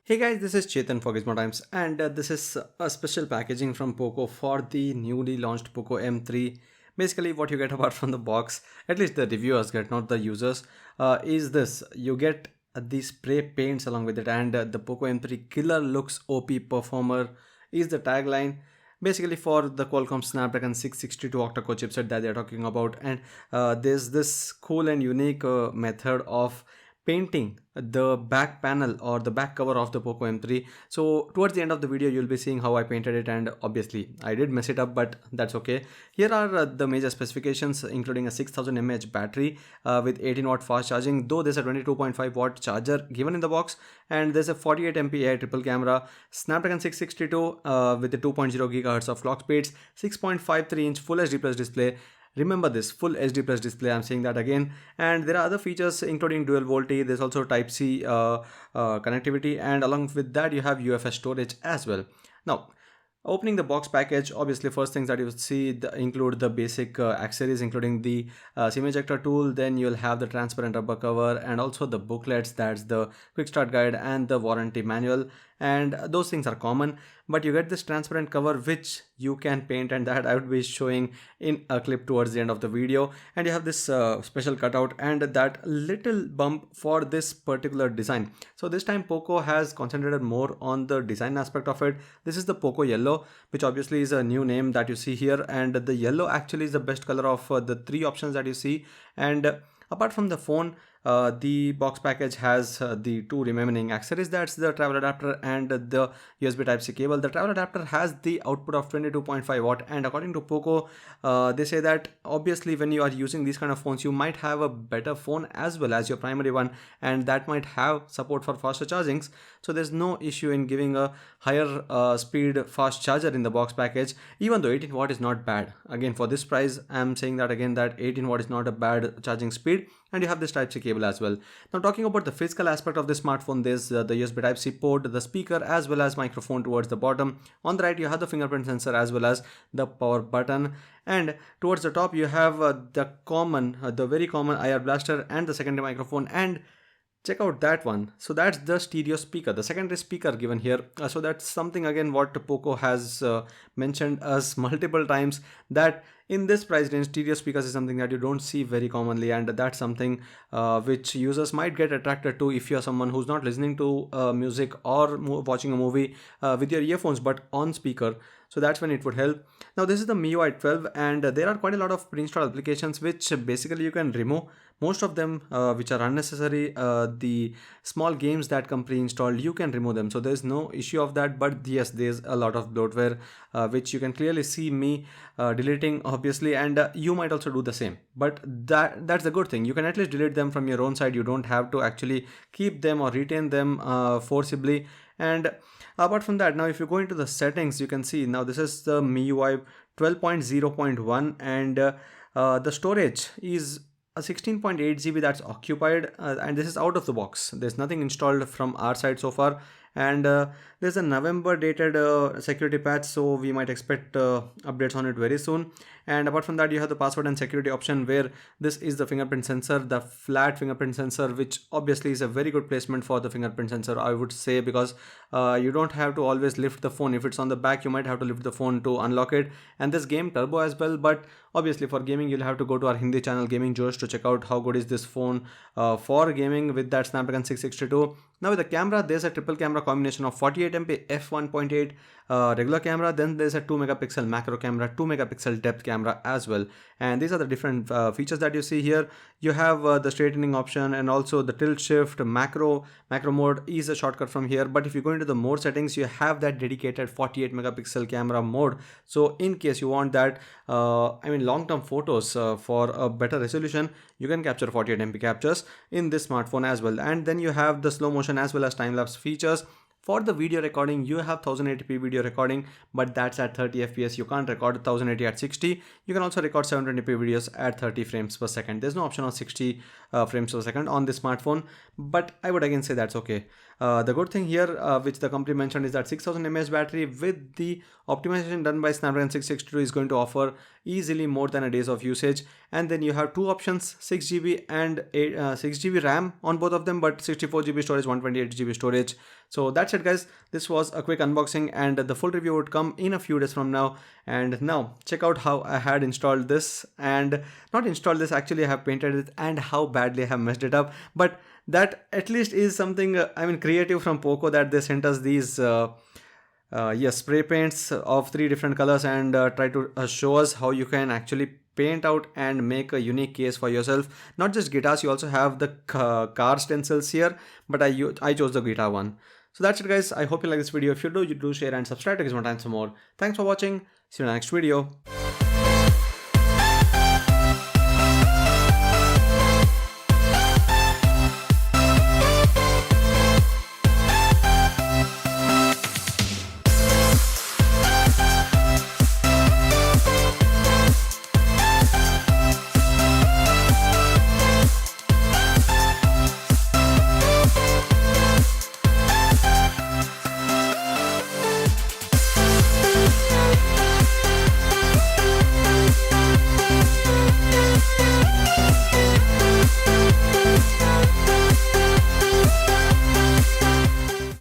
Hey guys, this is Chetan for Gizmo Times, and this is a special packaging from POCO for the newly launched POCO M3. Basically, what you get apart from the box, at least the reviewers get, not the users, is this. You get the spray paints along with it, and the POCO M3 killer looks OP performer is the tagline. Basically, for the Qualcomm Snapdragon 662 octa-core chipset that they're talking about, and there's this cool and unique method of painting the back panel or the back cover of the POCO M3. So towards the end of the video you'll be seeing how I painted it, and obviously I did mess it up, but that's okay. Here are the major specifications, including a 6000 mAh battery with 18 watt fast charging, though there's a 22.5 watt charger given in the box, and there's a 48 MP AI triple camera, Snapdragon 662 with the 2.0 GHz of clock speeds, 6.53 inch Full HD plus display. Remember this full HD plus display, I'm saying that again. And there are other features including dual VoLTE. There's also type C connectivity, and along with that you have UFS storage as well. Now, opening the box package, obviously first things that you will see include the basic accessories, including the SIM ejector tool. Then you'll have the transparent rubber cover and also the booklets, that's the quick start guide and the warranty manual, and those things are common. But you get this transparent cover which you can paint, and that I would be showing in a clip towards the end of the video. And you have this special cutout and that little bump for this particular design. So this time POCO has concentrated more on the design aspect of it. This is the POCO yellow, which obviously is a new name that you see here, and the yellow actually is the best color of the three options that you see. And apart from the phone, the box package has the two remaining accessories, that's the travel adapter and the USB Type-C cable. The travel adapter has the output of 22.5 watt, and according to POCO, they say that obviously when you are using these kind of phones you might have a better phone as well as your primary one, and that might have support for faster chargings. So there's no issue in giving a higher speed fast charger in the box package, even though 18 watt is not bad. Again, for this price I'm saying that again, that 18 watt is not a bad charging speed. And you have this Type-C cable as well. Now, talking about the physical aspect of this smartphone, there's the USB Type-C port, the speaker as well as microphone towards the bottom. On the right you have the fingerprint sensor as well as the power button, and towards the top you have the very common IR blaster and the secondary microphone. And check out that one. So that's the stereo speaker, the secondary speaker given here. So that's something again what POCO has mentioned us multiple times, that in this price range stereo speakers is something that you don't see very commonly, and that's something which users might get attracted to if you're someone who's not listening to music or watching a movie with your earphones but on speaker. So that's when it would help. Now this is the MIUI 12, and there are quite a lot of pre-installed applications which basically you can remove. Most of them which are unnecessary, the small games that come pre-installed, you can remove them, so there's no issue of that. But yes, there's a lot of bloatware which you can clearly see me deleting obviously, and you might also do the same. But that's the good thing, you can at least delete them from your own side. You don't have to actually keep them or retain them forcibly. And apart from that, now if you go into the settings, you can see now this is the MIUI 12.0.1, and the storage is a 16.8 GB that's occupied, and this is out of the box. There's nothing installed from our side so far. And there's a November dated security patch, so we might expect updates on it very soon. And apart from that, you have the password and security option, where this is the fingerprint sensor, the flat fingerprint sensor, which obviously is a very good placement for the fingerprint sensor, I would say, because you don't have to always lift the phone. If it's on the back, you might have to lift the phone to unlock it. And this game turbo as well, but obviously for gaming you'll have to go to our Hindi channel Gaming Josh to check out how good is this phone for gaming with that Snapdragon 662. Now with the camera, there's a triple camera combination of 48 MP f1.8 regular camera, then there's a 2 megapixel macro camera, 2 megapixel depth camera as well. And these are the different features that you see here. You have the straightening option, and also the tilt shift. Macro mode is a shortcut from here, but if you go into the more settings, you have that dedicated 48 megapixel camera mode. So in case you want that long-term photos for a better resolution, you can capture 48 MP captures in this smartphone as well. And then you have the slow motion as well as time-lapse features. For the video recording, you have 1080p video recording, but that's at 30 fps. You can't record 1080 at 60. You can also record 720p videos at 30 frames per second. There's no option of 60 frames per second on this smartphone, but I would again say that's okay. The good thing here, which the company mentioned, is that 6000 mAh battery with the optimization done by Snapdragon 662 is going to offer easily more than a days of usage. And then you have two options, 6GB and 6GB RAM on both of them, but 64GB storage, 128GB storage. So that's it guys. This was a quick unboxing, and the full review would come in a few days from now. And now check out how I had installed this, and not installed this, actually I have painted it, and how badly I have messed it up. But that at least is something, I mean, creative from POCO, that they sent us these yes, spray paints of 3 different colors, and try to show us how you can actually paint out and make a unique case for yourself. Not just guitars, you also have the car stencils here, but I chose the guitar one. So that's it guys. I hope you like this video. If you do, you do share and subscribe to Gizmo Times for more. Thanks for watching. See you in the next video.